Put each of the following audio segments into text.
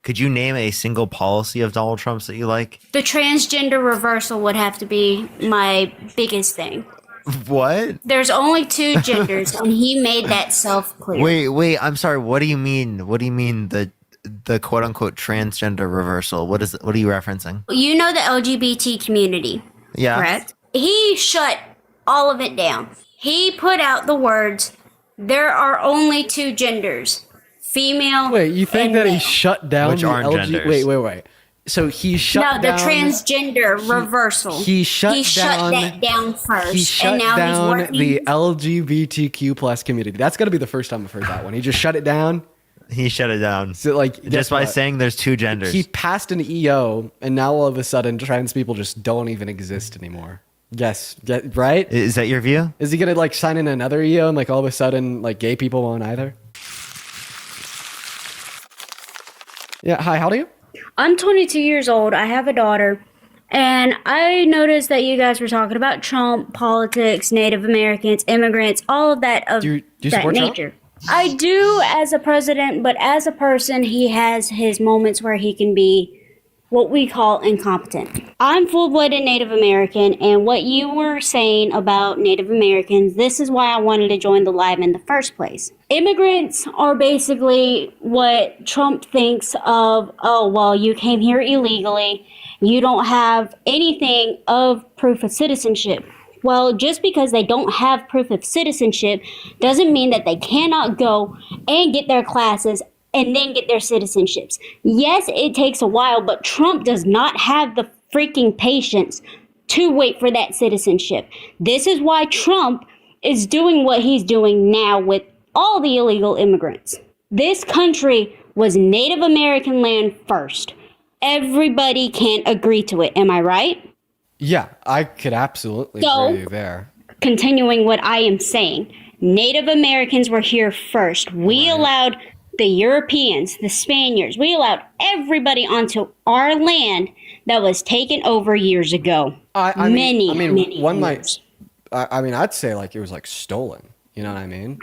Could you name a single policy of Donald Trump's that you like? The transgender reversal would have to be my biggest thing. What? There's only two genders, and he made that self-clear. Wait. I'm sorry. What do you mean? What do you mean the quote unquote transgender reversal? What is it? What are you referencing? You know the LGBT community, Yeah. correct? He shut all of it down. He put out the words, there are only two genders, female. Wait, you think and that he male. shut down Which the aren't LG? genders. Wait. So he shut No, down the transgender reversal. he shut down that down first, He shut and now down he's working. the LGBTQ plus community. That's got to be the first time I've heard that one. He just shut it down. He shut it down. So like Just by saying there's two genders. he passed an EO, and now all of a sudden trans people just don't even exist anymore. Yes, right? Is that your view? Is he gonna like sign in another EO, and like all of a sudden like gay people won't either? Yeah. Hi. How old are you? I'm 22 years old. I have a daughter. And I noticed that you guys were talking about Trump, politics, Native Americans, immigrants, all of that of Do you that support Trump? nature. I do as a president, but as a person, he has his moments where he can be what we call incompetent. I'm full-blooded Native American, and what you were saying about Native Americans, this is why I wanted to join the live in the first place. Immigrants are basically what Trump thinks of, oh, well, you came here illegally, you don't have anything of proof of citizenship. Well, just because they don't have proof of citizenship doesn't mean that they cannot go and get their classes and then get their citizenships. Yes, it takes a while, but Trump does not have the freaking patience to wait for that citizenship. This is why Trump is doing what he's doing now with all the illegal immigrants. This country was Native American land first. Everybody can't agree to it. Am I right? Yeah, I could absolutely So- agree with you there. Continuing what I am saying, Native Americans were here first. We allowed the Europeans, the Spaniards, we allowed everybody onto our land that was taken over years ago. Many I'd say like it was like stolen. You know what I mean?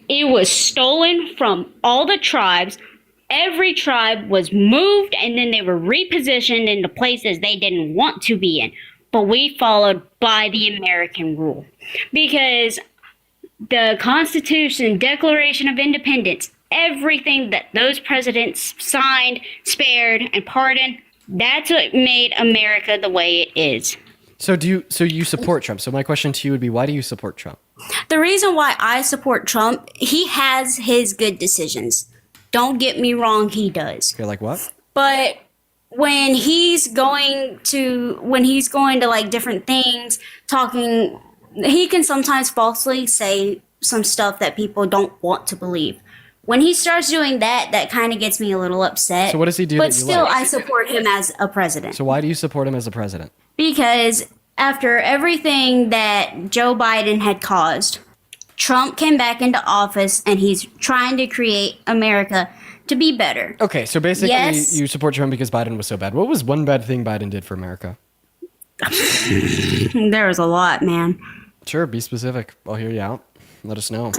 It was stolen from all the tribes. Every tribe was moved and then they were repositioned into places they didn't want to be in. But we followed by the American rule. Because the Constitution, Declaration of Independence, everything that those presidents signed, spared, and pardoned, that's what made America the way it is. So you support Trump? So my question to you would be, why do you support Trump? The reason why I support Trump, he has his good decisions. Don't get me wrong, he does. Okay, like what? But when he's going to like different things, talking, he can sometimes falsely say some stuff that people don't want to believe. When he starts doing that, that kind of gets me a little upset. So what does he do But that you still, like? I support him as a president. So why do you support him as a president? Because after everything that Joe Biden had caused, Trump came back into office and he's trying to create America to be better. Okay, so basically Yes. you support Trump because Biden was so bad. What was one bad thing Biden did for America? There was a lot, man. Sure, be specific. I'll hear you out. Let us know.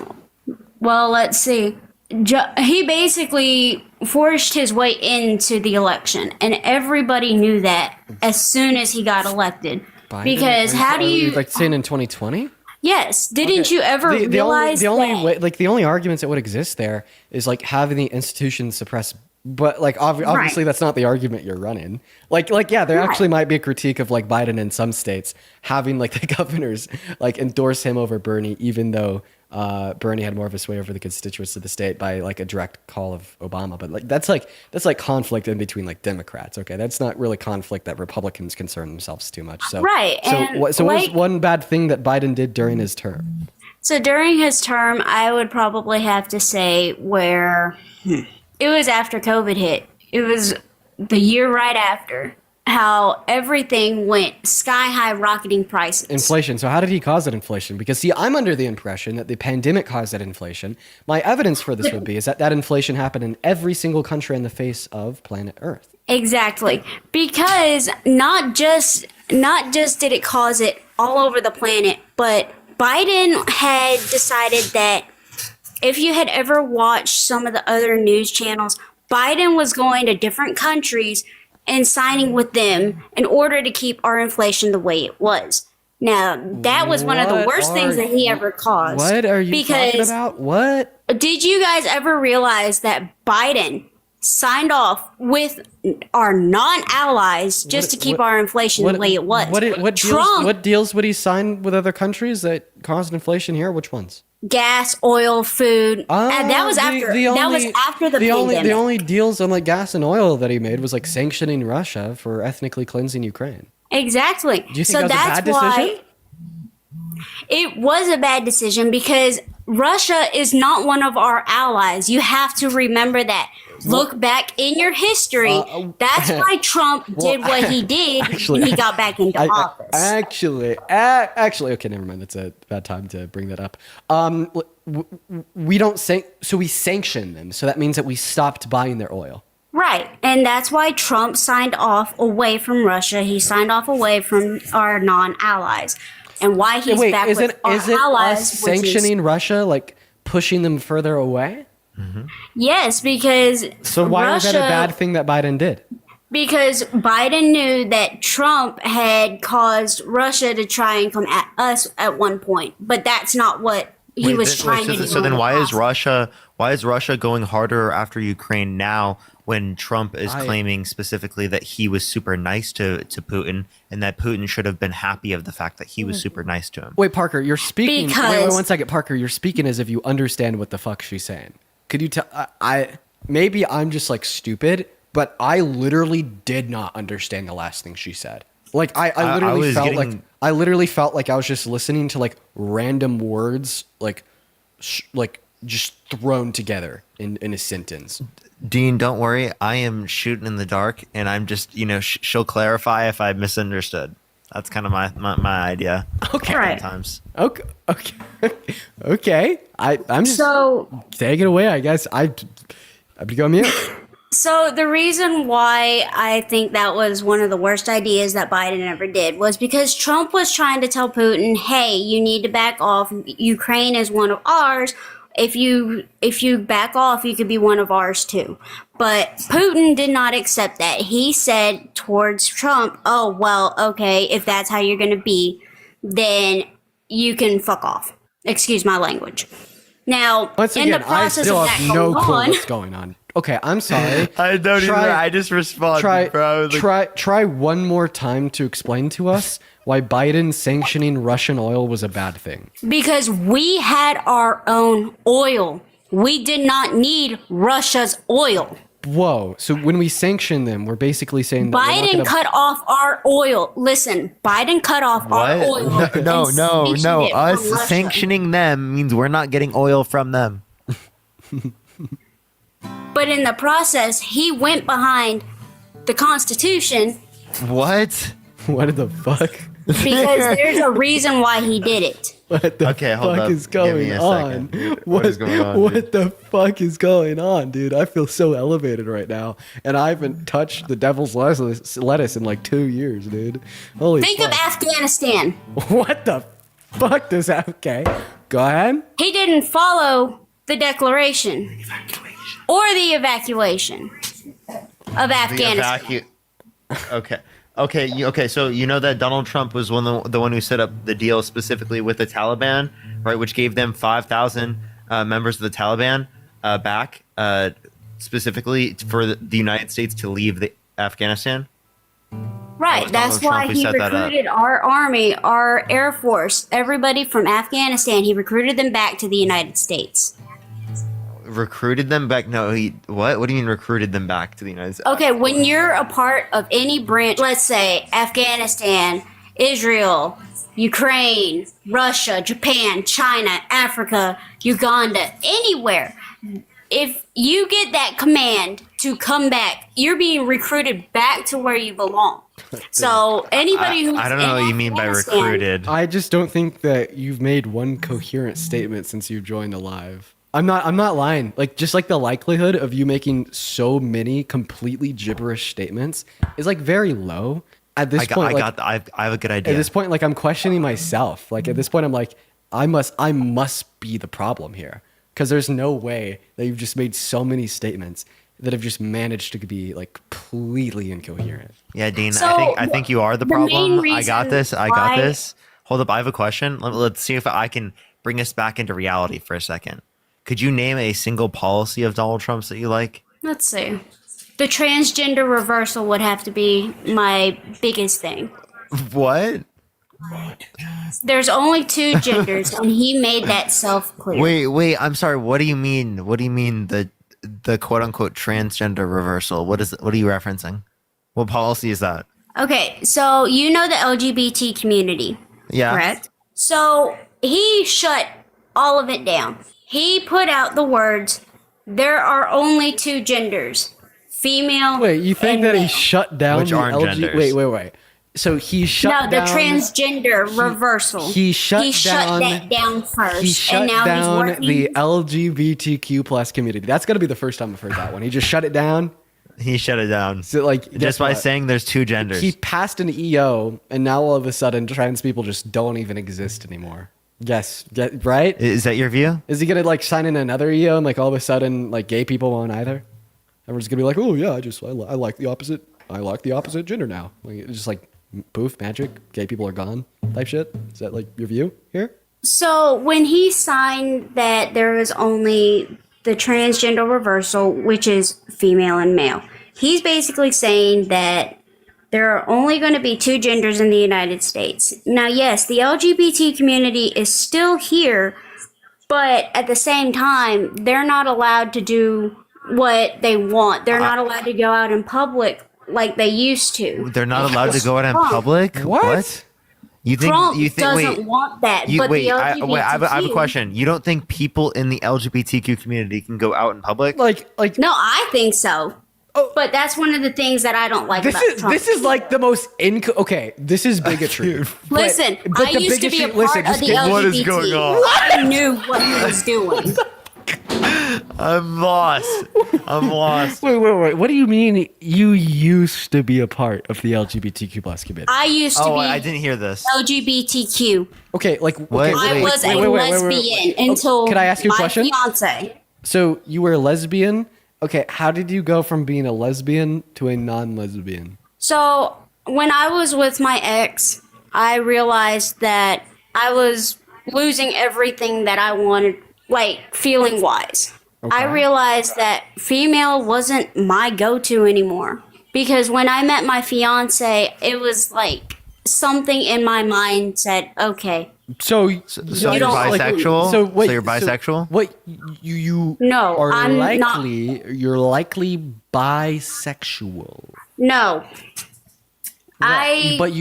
Well, let's see. He basically forced his way into the election, and everybody knew that as soon as he got elected. Biden? Because how do you? like saying in 2020? Yes, didn't you ever realize the only that? way, like the only arguments that would exist there is like having the institutions suppress. But like obviously that's not the argument you're running. Like yeah, there actually might be a critique of like Biden in some states having like the governors like endorse him over Bernie, even though Bernie had more of a sway over the constituents of the state by like a direct call of Obama. But like that's like conflict in between like Democrats. Okay, that's not really conflict that Republicans concern themselves too much. So Right, So and what was one bad thing that Biden did during his term? So during his term, I would probably have to say where it was after COVID hit. It was the year right after. How everything went sky high, rocketing prices. Inflation. So how did he cause that inflation? Because see, I'm under the impression that the pandemic caused that inflation. My evidence for this would be is that inflation happened in every single country on the face of planet Earth. Exactly. Because not just did it cause it all over the planet, but Biden had decided that if you had ever watched some of the other news channels, Biden was going to different countries and signing with them in order to keep our inflation the way it was. Now, that was one of the worst things that he ever caused. What are you talking about? What? Did you guys ever realize that Biden signed off with our non-allies just to keep our inflation the way it was? What deals would he sign with other countries that caused inflation here? Which ones? Gas, oil, food. And that was after the pandemic. The only deals on like gas and oil that he made was like sanctioning Russia for ethnically cleansing Ukraine. Exactly. Do you think that was a bad decision? It was a bad decision because Russia is not one of our allies. You have to remember that. Look back in your history. That's why Trump did what he did when he got back into office. Actually, okay, never mind. That's a bad time to bring that up. We sanction them. So that means that we stopped buying their oil. Right. And that's why Trump signed off away from Russia. He signed off away from our non-allies. And why he's back with our allies. Us sanctioning Russia, like pushing them further away? Mm-hmm. Yes, because so why was that a bad thing that Biden did? Because Biden knew that Trump had caused Russia to try and come at us at one point, but that's not what he was trying to do. So then, why is Russia going harder after Ukraine now when Trump is claiming specifically that he was super nice to Putin and that Putin should have been happy of the fact that he was super nice to him? Wait, Parker, you're speaking. Wait, 1 second, Parker. You're speaking as if you understand what the fuck she's saying. Could you tell? Maybe I'm just like stupid, but I literally did not understand the last thing she said. Like I literally felt like I was just listening to like random words, like just thrown together in a sentence. Dean, don't worry. I am shooting in the dark, and I'm just she'll clarify if I misunderstood. That's kind of my idea. Okay. Right. Sometimes. Okay. Okay. I'm just take it away. I guess I've become mute. So the reason why I think that was one of the worst ideas that Biden ever did was because Trump was trying to tell Putin, hey, you need to back off. Ukraine is one of ours. If you back off, you could be one of ours too. But Putin did not accept that. He said towards Trump, oh, well, okay, if that's how you're going to be, then you can fuck off. Excuse my language. Now, once again, in the process I still of have that no clue on, what's going on. Okay, I'm sorry. I don't even. I just responded, bro. Try one more time to explain to us why Biden sanctioning Russian oil was a bad thing. Because we had our own oil. We did not need Russia's oil. Whoa. So when we sanction them, we're basically saying that Biden cut off our oil. Listen, Biden cut off our oil. No. Us sanctioning them means we're not getting oil from them. But in the process, he went behind the Constitution. What? What the fuck? Because there's a reason why he did it. What the fuck is going on? What is going on? What the fuck is going on, dude? I feel so elevated right now, and I haven't touched the devil's lettuce in like 2 years, dude. Holy Think fuck. of Afghanistan. What the fuck does that? Okay, go ahead. He didn't follow the declaration or the evacuation of Afghanistan. Okay. So you know that Donald Trump was the one who set up the deal specifically with the Taliban, right? Which gave them 5,000 members of the Taliban back, specifically for the United States to leave Afghanistan. Right. That's why he recruited our army, our Air Force, everybody from Afghanistan. He recruited them back to the United States. Recruited them back? No, what? What do you mean recruited them back to the United States? Okay, when you're a part of any branch, let's say Afghanistan, Israel, Ukraine, Russia, Japan, China, Africa, Uganda, anywhere, if you get that command to come back, you're being recruited back to where you belong. So anybody who's I don't know what you mean by recruited. I just don't think that you've made one coherent statement since you've joined Alive. I'm not lying. Like, just like the likelihood of you making so many completely gibberish statements is like very low. At this point, I have a good idea. At this point, like, I'm questioning myself. Like, at this point, I'm like, I must be the problem here, because there's no way that you've just made so many statements that have just managed to be like completely incoherent. Yeah, Dean, So, I think you are the the main problem. I got reason this. I got why- this. Hold up, I have a question. Let's see if I can bring us back into reality for a second. Could you name a single policy of Donald Trump's that you like? Let's see. The transgender reversal would have to be my biggest thing. What? There's only two genders, and he made that self-clear. Wait. I'm sorry. What do you mean? What do you mean the quote unquote transgender reversal? What are you referencing? What policy is that? Okay, so you know the LGBT community, Yeah. correct? So he shut all of it down. He put out the words, there are only two genders, female. Wait, you think and that he male. shut down Which the aren't LG? genders. Wait. So he shut No, down the transgender reversal. he shut down- that down first, He shut and now down he's working. the LGBTQ plus community. That's got to be the first time I've heard that one. He just shut it down. He shut it down. So like guess Just by what? saying there's two genders. He passed an EO, and now all of a sudden trans people just don't even exist anymore. Yes, right? Is that your view? Is he gonna like sign in another EO, and like all of a sudden like gay people won't either? Everyone's gonna be like, oh yeah, I like the opposite. I like the opposite gender now. Like it's just like poof, magic. Gay people are gone. Type shit. Is that like your view here? So when he signed that there was only the transgender reversal, which is female and male, he's basically saying that there are only going to be two genders in the United States. Now, yes, the LGBT community is still here, but at the same time, they're not allowed to do what they want. They're not allowed to go out in public like they used to. They're not allowed to go out in Trump. public? What? You think Trump you think doesn't wait. want that, You, but wait, the I LGBTQ... have a question. You don't think people in the LGBTQ community can go out in public? Like No, I think so. Oh. But that's one of the things that I don't like this about is Trump. this is like the most okay. This is bigotry. Listen, I the used to be a bigotry- part of the LGBT. What is going on? I knew what he was doing. I'm lost. I'm lost. Wait. What do you mean you used to be a part of the LGBTQ plus community? I used to Oh, be I didn't hear this. LGBTQ. Okay, like What? okay, I Wait, was wait, a wait, lesbian until Can I ask you a my question? fiance. So you were a lesbian. Okay, how did you go from being a lesbian to a non-lesbian? So when I was with my ex, I realized that I was losing everything that I wanted, like feeling wise. I Okay. realized that female wasn't my go-to anymore. Because when I met my fiance, it was like something in my mind said, okay, So So You you're don't like- bisexual? So wait, so you're bisexual? What you No, are I'm not. you're likely bisexual. no. I But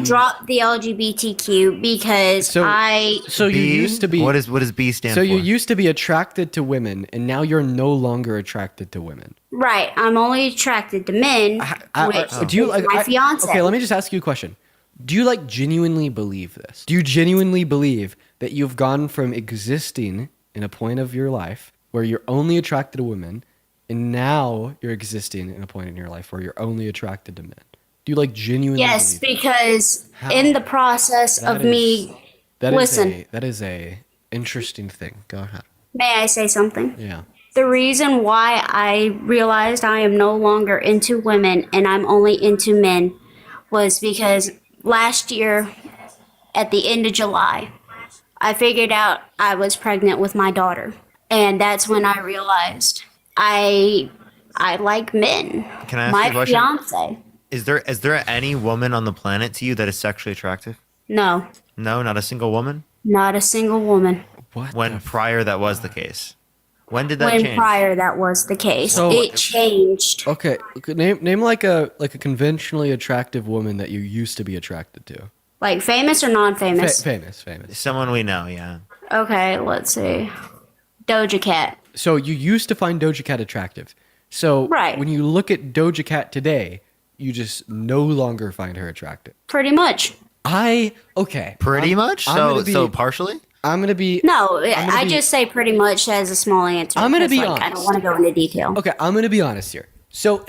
dropped the LGBTQ because So- I so you B? used to be What does B stand so for? you used to be attracted to women, and now you're no longer attracted to women. right. I'm only attracted to men, which Do you is like my fiance. Okay, let me just ask you a question. Do you like genuinely believe this? Do you genuinely believe that you've gone from existing in a point of your life where you're only attracted to women, and now you're existing in a point in your life where you're only attracted to men? Do you like genuinely Yes, believe because How? in the process That of is- me, that? listen. That is a interesting thing. Go ahead. may I say something? Yeah. The reason why I realized I am no longer into women and I'm only into men was because last year, at the end of July, I figured out I was pregnant with my daughter. And that's when I realized I like men. Can I ask my you a question? fiance. Is there any woman on the planet to you that is sexually attractive? No, No, not a single woman? not a single woman. What? When prior that was the case. When did that When change? prior that was the case, So- it changed. Okay, name like a conventionally attractive woman that you used to be attracted to. Like famous or non-famous? Famous. Someone we know, yeah. Okay, let's see. Doja Cat. So you used to find Doja Cat attractive. So Right. when you look at Doja Cat today, you just no longer find her attractive. Pretty much. Okay. Pretty much? I'm So gonna be- so partially? I'm gonna be No, gonna I be- just say pretty much as a small answer. I'm gonna because, be like, I honest. don't want to go into detail. okay. I'm gonna be honest here. So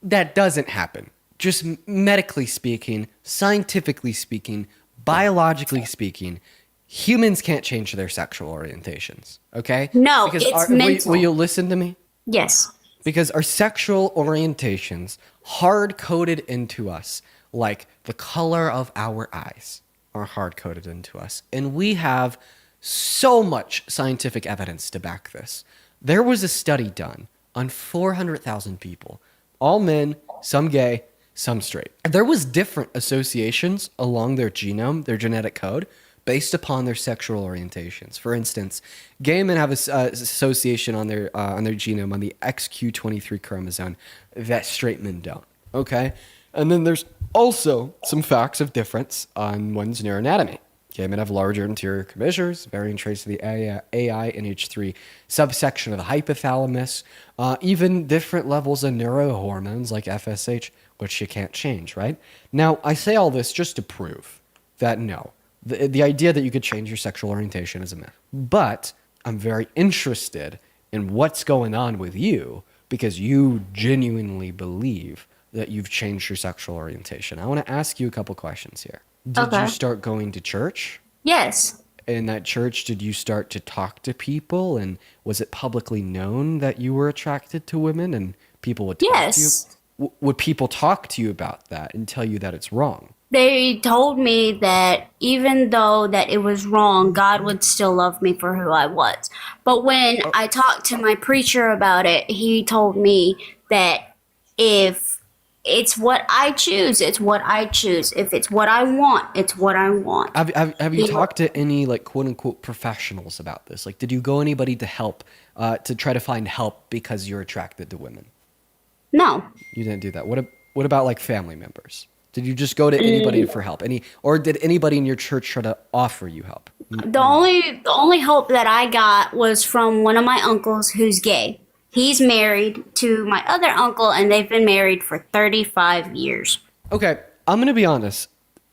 that doesn't happen. Just medically speaking, scientifically speaking, biologically speaking, humans can't change their sexual orientations. Okay? No, it's will mental. you listen to me? Yes. Because our sexual orientations hard coded into us, like the color of our eyes are hard coded into us. And we have so much scientific evidence to back this. There was a study done on 400,000 people, all men, some gay, some straight. There was different associations along their genome, their genetic code, based upon their sexual orientations. For instance, gay men have a association on their genome on the XQ23 chromosome that straight men don't. Okay, and then there's also some facts of difference on one's neuroanatomy. Gay men have larger anterior commissures, varying traits of the AINH3 subsection of the hypothalamus, even different levels of neurohormones like FSH, which you can't change, right? Now, I say all this just to prove that no, the idea that you could change your sexual orientation is a myth. But I'm very interested in what's going on with you because you genuinely believe that you've changed your sexual orientation. I want to ask you a couple questions here. Did you start going to church? Yes. In that church, did you start to talk to people? And was it publicly known that you were attracted to women and people would talk to you? Would people talk to you about that and tell you that it's wrong? They told me that even though that it was wrong, God would still love me for who I was. But when I talked to my preacher about it, he told me that if it's what I choose, it's what I choose. If it's what I want, it's what I want. Have you talked to any, like, quote unquote professionals about this? Like, did you go anybody to help, to try to find help because you're attracted to women? No. You didn't do that. What about like family members? Did you just go to anybody for help? Or did anybody in your church try to offer you help? The only help that I got was from one of my uncles who's gay. He's married to my other uncle, and they've been married for 35 years. Okay, I'm going to be honest.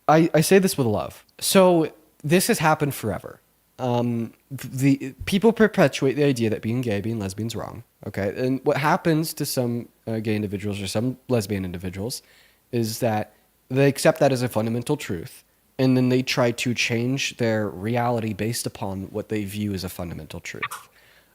I say this with love. So this has happened forever. The people perpetuate the idea that being gay, being lesbian is wrong. Okay, and what happens to some gay individuals or some lesbian individuals is that they accept that as a fundamental truth, and then they try to change their reality based upon what they view as a fundamental truth.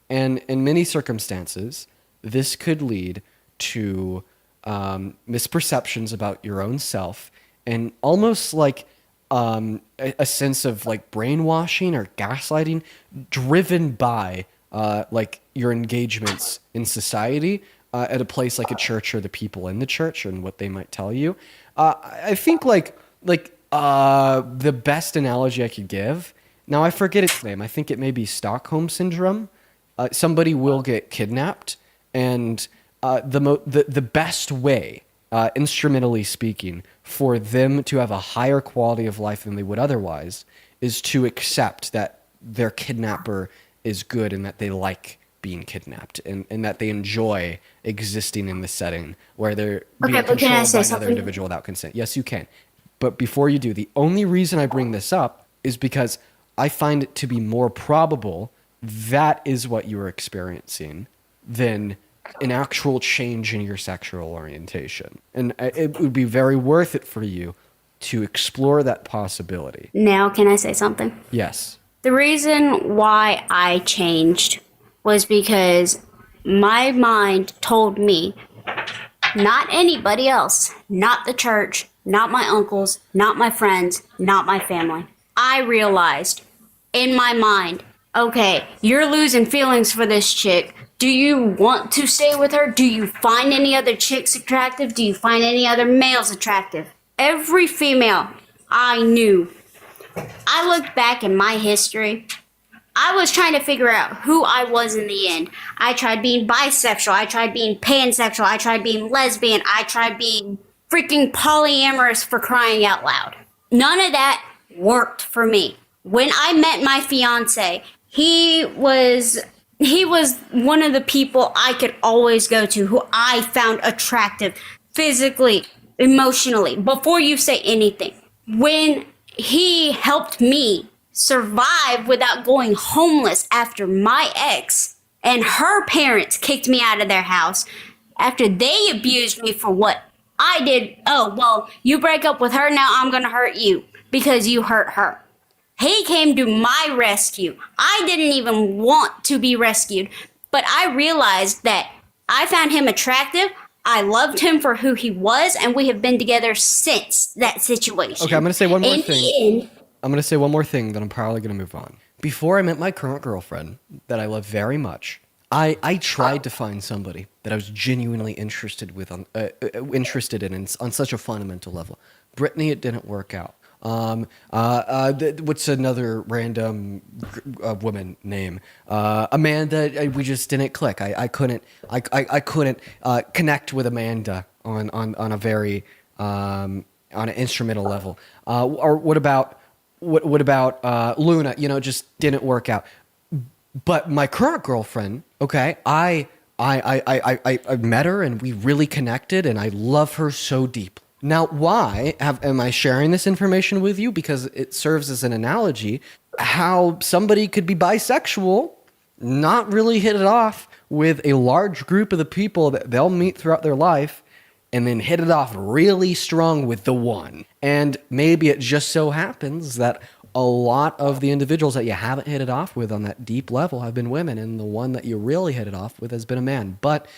And in many circumstances, this could lead to misperceptions about your own self and almost like a sense of like brainwashing or gaslighting driven by like your engagements in society at a place like a church or the people in the church and what they might tell you. I think like the best analogy I could give, now I forget its name. I think it may be Stockholm Syndrome. Somebody will get kidnapped, and the best way, instrumentally speaking, for them to have a higher quality of life than they would otherwise is to accept that their kidnapper is good and that they like being kidnapped and that they enjoy existing in this setting where they're being controlled by another individual without consent. Yes, you can. But before you do, the only reason I bring this up is because I find it to be more probable that is what you are experiencing than an actual change in your sexual orientation. And it would be very worth it for you to explore that possibility. Now, can I say something? Yes. The reason why I changed was because my mind told me, not anybody else, not the church, not my uncles, not my friends, not my family. I realized in my mind, okay, you're losing feelings for this chick. Do you want to stay with her? Do you find any other chicks attractive? Do you find any other males attractive? Every female I knew, I looked back in my history. I was trying to figure out who I was in the end. I tried being bisexual. I tried being pansexual. I tried being lesbian. I tried being freaking polyamorous, for crying out loud. None of that worked for me. When I met my fiance, he was one of the people I could always go to, who I found attractive physically, emotionally, before you say anything. When he helped me survive without going homeless after my ex and her parents kicked me out of their house after they abused me for what I did. Oh, well, you break up with her, now I'm going to hurt you because you hurt her. He came to my rescue. I didn't even want to be rescued, but I realized that I found him attractive. I loved him for who he was, and we have been together since that situation. Okay, I'm going to say one more In thing. the end, I'm going to say one more thing, then I'm probably going to move on. Before I met my current girlfriend, that I love very much, I tried to find somebody that I was genuinely interested in on such a fundamental level. Brittany, it didn't work out. What's another random woman name? Amanda. We just didn't click. I couldn't connect with Amanda on a very on an instrumental level. Or what about Luna? You know, it just didn't work out. But my current girlfriend, okay, I met her and we really connected, and I love her so deeply. Now, why am I sharing this information with you? Because it serves as an analogy how somebody could be bisexual, not really hit it off with a large group of the people that they'll meet throughout their life, and then hit it off really strong with the one. And maybe it just so happens that a lot of the individuals that you haven't hit it off with on that deep level have been women, and the one that you really hit it off with has been a man. But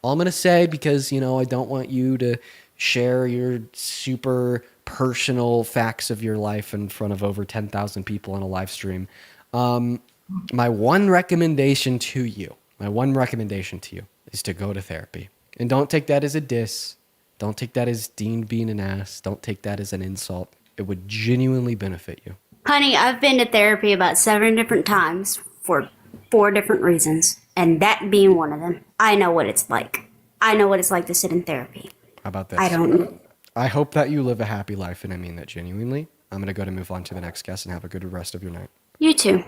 all I'm going to say, because, you know, I don't want you to share your super personal facts of your life in front of over 10,000 people on a live stream. My one recommendation to you is to go to therapy. And don't take that as a diss. Don't take that as Dean being an ass. Don't take that as an insult. It would genuinely benefit you. honey, I've been to therapy about 7 different times for 4 different reasons, and that being one of them. I know what it's like. I know what it's like to sit in therapy. How about this? I don't. I hope that you live a happy life, and I mean that genuinely. I'm going to go to move on to the next guest and have a good rest of your night. You too.